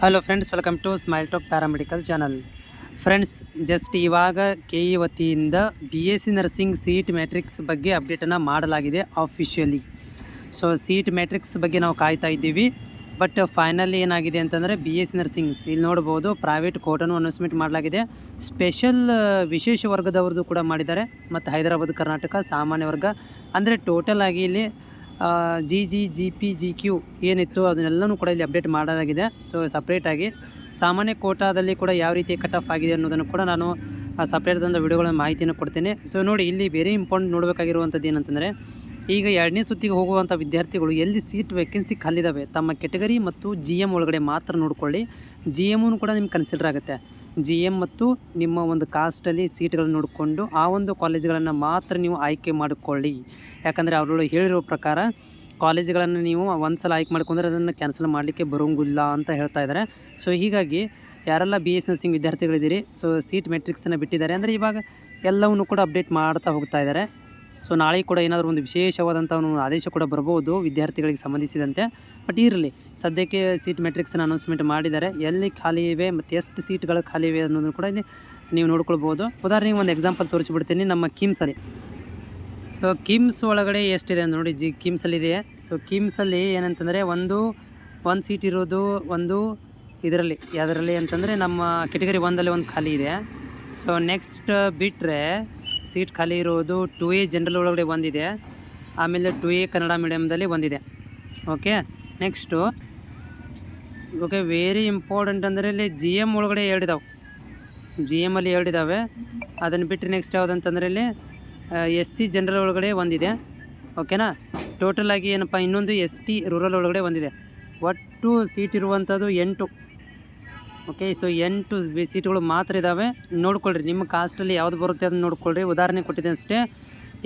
Hello friends, welcome to smile talk paramedical channel. Friends, just ಇವಾಗ K E ವತಿಯಿಂದ BSc nursing seat matrix ಬಗ್ಗೆ ಅಪ್ಡೇಟನ್ನು ಮಾಡಲಾಗಿದೆ officially. So seat matrix ಬಗ್ಗೆ ನಾವು ಕಾಯ್ತಾ ಇದ್ದೀವಿ. ಬಟ್ ಫೈನಲಿ ಏನಾಗಿದೆ ಅಂತಂದರೆ BSc ನರ್ಸಿಂಗ್ಸ್ ಇಲ್ಲಿ ನೋಡ್ಬೋದು, ಪ್ರೈವೇಟ್ ಕೋಟನ್ನು ಅನೌನ್ಸ್ಮೆಂಟ್ ಮಾಡಲಾಗಿದೆ. ಸ್ಪೆಷಲ್ ವಿಶೇಷ ವರ್ಗದವ್ರದ್ದು ಕೂಡ ಮಾಡಿದ್ದಾರೆ, ಮತ್ತು ಹೈದರಾಬಾದ್ ಕರ್ನಾಟಕ ಸಾಮಾನ್ಯ ವರ್ಗ ಅಂದರೆ ಟೋಟಲ್ ಆಗಿ ಇಲ್ಲಿ GG GP GQ ಏನಿತ್ತು ಅದನ್ನೆಲ್ಲನೂ ಕೂಡ ಇಲ್ಲಿ ಅಪ್ಡೇಟ್ ಮಾಡಲಾಗಿದೆ. ಸೊ ಸಪ್ರೇಟಾಗಿ ಸಾಮಾನ್ಯ ಕೋಟಾದಲ್ಲಿ ಕೂಡ ಯಾವ ರೀತಿ ಕಟ್ ಆಫ್ ಆಗಿದೆ ಅನ್ನೋದನ್ನು ಕೂಡ ನಾನು ಸಪ್ರೇಟ್ದಂಥ ವಿಡಿಯೋಗಳ ಮಾಹಿತಿಯನ್ನು ಕೊಡ್ತೇನೆ. ಸೊ ನೋಡಿ, ಇಲ್ಲಿ ವೆರಿ ಇಂಪಾರ್ಟೆಂಟ್ ನೋಡಬೇಕಾಗಿರುವಂಥದ್ದು ಏನಂತಂದರೆ, ಈಗ 2ನೇ ಸುತ್ತಿಗೆ ಹೋಗುವಂಥ ವಿದ್ಯಾರ್ಥಿಗಳು ಎಲ್ಲಿ ಸೀಟ್ ವೇಕೆನ್ಸಿ ಖಾಲಿದಾವೆ ತಮ್ಮ ಕೆಟಗರಿ ಮತ್ತು GM ಒಳಗಡೆ ಮಾತ್ರ ನೋಡಿಕೊಳ್ಳಿ. GMನೂ ಕೂಡ ನಿಮ್ಗೆ ಕನ್ಸಿಡರ್ ಆಗುತ್ತೆ. GM ಮತ್ತು ನಿಮ್ಮ ಒಂದು ಕಾಸ್ಟಲ್ಲಿ ಸೀಟ್ಗಳನ್ನು ನೋಡಿಕೊಂಡು ಆ ಒಂದು ಕಾಲೇಜುಗಳನ್ನು ಮಾತ್ರ ನೀವು ಆಯ್ಕೆ ಮಾಡಿಕೊಳ್ಳಿ. ಯಾಕಂದರೆ ಅವರು ಹೇಳಿರೋ ಪ್ರಕಾರ ಕಾಲೇಜುಗಳನ್ನು ನೀವು ಒಂದು ಸಲ ಆಯ್ಕೆ ಮಾಡ್ಕೊಂಡ್ರೆ ಅದನ್ನು ಕ್ಯಾನ್ಸಲ್ ಮಾಡಲಿಕ್ಕೆ ಬರೋಂಗಿಲ್ಲ ಅಂತ ಹೇಳ್ತಾ ಇದ್ದಾರೆ. ಸೊ ಹೀಗಾಗಿ ಯಾರೆಲ್ಲ BSc ನರ್ಸಿಂಗ್ ವಿದ್ಯಾರ್ಥಿಗಳಿದ್ದೀರಿ, ಸೊ ಸೀಟ್ ಮೆಟ್ರಿಕ್ಸನ್ನು ಬಿಟ್ಟಿದ್ದಾರೆ ಅಂದರೆ ಇವಾಗ ಎಲ್ಲವನ್ನೂ ಕೂಡ ಅಪ್ಡೇಟ್ ಮಾಡ್ತಾ ಹೋಗ್ತಾ ಇದ್ದಾರೆ. ಸೊ ನಾಳೆ ಕೂಡ ಏನಾದರೂ ಒಂದು ವಿಶೇಷವಾದಂಥ ಒಂದು ಆದೇಶ ಕೂಡ ಬರ್ಬೋದು ವಿದ್ಯಾರ್ಥಿಗಳಿಗೆ ಸಂಬಂಧಿಸಿದಂತೆ. ಬಟ್ ಇರಲಿ, ಸದ್ಯಕ್ಕೆ ಸೀಟ್ ಮೆಟ್ರಿಕ್ಸನ್ನು ಅನೌನ್ಸ್ಮೆಂಟ್ ಮಾಡಿದ್ದಾರೆ. ಎಲ್ಲಿ ಖಾಲಿ ಇವೆ ಮತ್ತು ಎಷ್ಟು ಸೀಟ್ಗಳು ಖಾಲಿ ಇವೆ ಅನ್ನೋದನ್ನು ಕೂಡ ಇಲ್ಲಿ ನೀವು ನೋಡ್ಕೊಳ್ಬೋದು. ಉದಾಹರಣೆಗೆ ಒಂದು ಎಕ್ಸಾಂಪಲ್ ತೋರಿಸಿಬಿಡ್ತೀನಿ ನಮ್ಮ ಕಿಮ್ಸಲ್ಲಿ. ಸೊ ಕಿಮ್ಸ್ ಒಳಗಡೆ ಎಷ್ಟಿದೆ ಅಂತ ನೋಡಿ, ಕಿಮ್ಸಲ್ಲಿದೆ. ಸೊ ಕಿಮ್ಸಲ್ಲಿ ಏನಂತಂದರೆ ಒಂದು ಸೀಟ್ ಇರೋದು ಒಂದು ಇದರಲ್ಲಿ ಯಾವುದರಲ್ಲಿ ಅಂತಂದರೆ ನಮ್ಮ ಕೆಟಗರಿ 1ದಲ್ಲಿ ಒಂದು ಖಾಲಿ ಇದೆ. ಸೊ ನೆಕ್ಸ್ಟ್ ಬಿಟ್ಟರೆ ಸೀಟ್ ಖಾಲಿ ಇರೋದು 2A ಜನರಲ್ ಒಳಗಡೆ ಒಂದಿದೆ, ಆಮೇಲೆ 2A ಕನ್ನಡ ಮೀಡಿಯಮ್ದಲ್ಲಿ ಒಂದಿದೆ. ಓಕೆ, ನೆಕ್ಸ್ಟು ವೆರಿ ಇಂಪಾರ್ಟೆಂಟ್ ಅಂದರೆ ಇಲ್ಲಿ GM ಒಳಗಡೆ 2 ಇದಾವೆ. GMಲ್ಲಿ 2 ಇದ್ದಾವೆ. ಅದನ್ನು ಬಿಟ್ಟರೆ ನೆಕ್ಸ್ಟ್ ಯಾವುದಂತಂದರೆ ಇಲ್ಲಿ SC ಜನರಲ್ ಒಳಗಡೆ ಒಂದಿದೆ. ಓಕೆನಾ, ಟೋಟಲಾಗಿ ಏನಪ್ಪ ಇನ್ನೊಂದು ST ರೂರಲ್ ಒಳಗಡೆ ಒಂದಿದೆ. ಒಟ್ಟು ಸೀಟ್ ಇರುವಂಥದ್ದು 8. ಓಕೆ, ಸೊ 8 ಸೀಟ್ಗಳು ಮಾತ್ರ ಇದ್ದಾವೆ. ನೋಡ್ಕೊಳ್ರಿ, ನಿಮ್ಮ ಕಾಸ್ಟಲ್ಲಿ ಯಾವುದು ಬರುತ್ತೆ ಅದನ್ನು ನೋಡ್ಕೊಳ್ರಿ. ಉದಾಹರಣೆ ಕೊಟ್ಟಿದ್ದೆ ಅಷ್ಟೇ,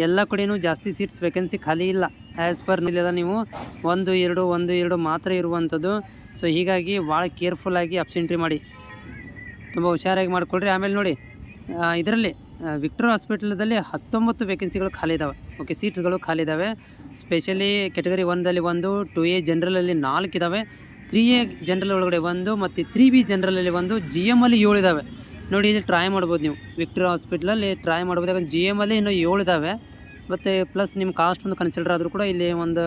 ಎಲ್ಲ ಕಡೆಯೂ ಜಾಸ್ತಿ ಸೀಟ್ಸ್ ವೇಕೆನ್ಸಿ ಖಾಲಿ ಇಲ್ಲ. ಆ್ಯಸ್ ಪರ್ ಇಲ್ಲ, ನೀವು 1 2 ಮಾತ್ರ ಇರುವಂಥದ್ದು. ಸೊ ಹೀಗಾಗಿ ಭಾಳ ಕೇರ್ಫುಲ್ಲಾಗಿ ಅಬ್ಸೆಂಟ್ರಿ ಮಾಡಿ, ತುಂಬ ಹುಷಾರಾಗಿ ಮಾಡಿಕೊಳ್ರಿ. ಆಮೇಲೆ ನೋಡಿ, ಇದರಲ್ಲಿ ವಿಕ್ಟೋರಿಯಾ ಹಾಸ್ಪಿಟಲ್ದಲ್ಲಿ 19 ವೇಕೆನ್ಸಿಗಳು ಖಾಲಿ ಇದ್ದಾವೆ. ಓಕೆ, ಸೀಟ್ಸ್ಗಳು ಖಾಲಿ ಇದ್ದಾವೆ. ಸ್ಪೆಷಲಿ ಕೆಟಗರಿ 1ದಲ್ಲಿ 1, 2A ಜನರಲಲ್ಲಿ 4 ಇದ್ದಾವೆ, 3A ಜನರಲ್ ಒಳಗಡೆ 1 ಮತ್ತು 3B ಜನರಲಲ್ಲಿ 1, GMಲ್ಲಿ 7 ಇದ್ದಾವೆ. ನೋಡಿ, ಇಲ್ಲಿ ಟ್ರೈ ಮಾಡ್ಬೋದು ನೀವು ವಿಕ್ಟೋರಿಯಾ ಹಾಸ್ಪಿಟ್ಲಲ್ಲಿ ಟ್ರೈ ಮಾಡ್ಬೋದು. ಯಾಕಂದ್ರೆ GMಲ್ಲಿ ಇನ್ನೂ 7 ಇದ್ದಾವೆ. ಮತ್ತು ಪ್ಲಸ್ ನಿಮ್ಮ ಕಾಸ್ಟ್ ಒಂದು ಕನ್ಸಿಡರ್ ಆದರೂ ಕೂಡ ಇಲ್ಲಿ ಒಂದು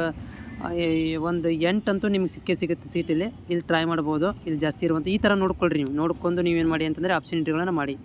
8 ಅಂತೂ ನಿಮ್ಗೆ ಸಿಗುತ್ತೆ ಸೀಟಲ್ಲಿ. ಇಲ್ಲಿ ಟ್ರೈ ಮಾಡ್ಬೋದು, ಇಲ್ಲಿ ಜಾಸ್ತಿ ಇರುವಂಥ ಈ ಥರ ನೋಡ್ಕೊಳ್ರಿ. ನೀವು ನೋಡ್ಕೊಂಡು ನೀವೇನು ಮಾಡಿ ಅಂತಂದರೆ ಆಪ್ಷನಿಟಿಗಳನ್ನು ಮಾಡಿ.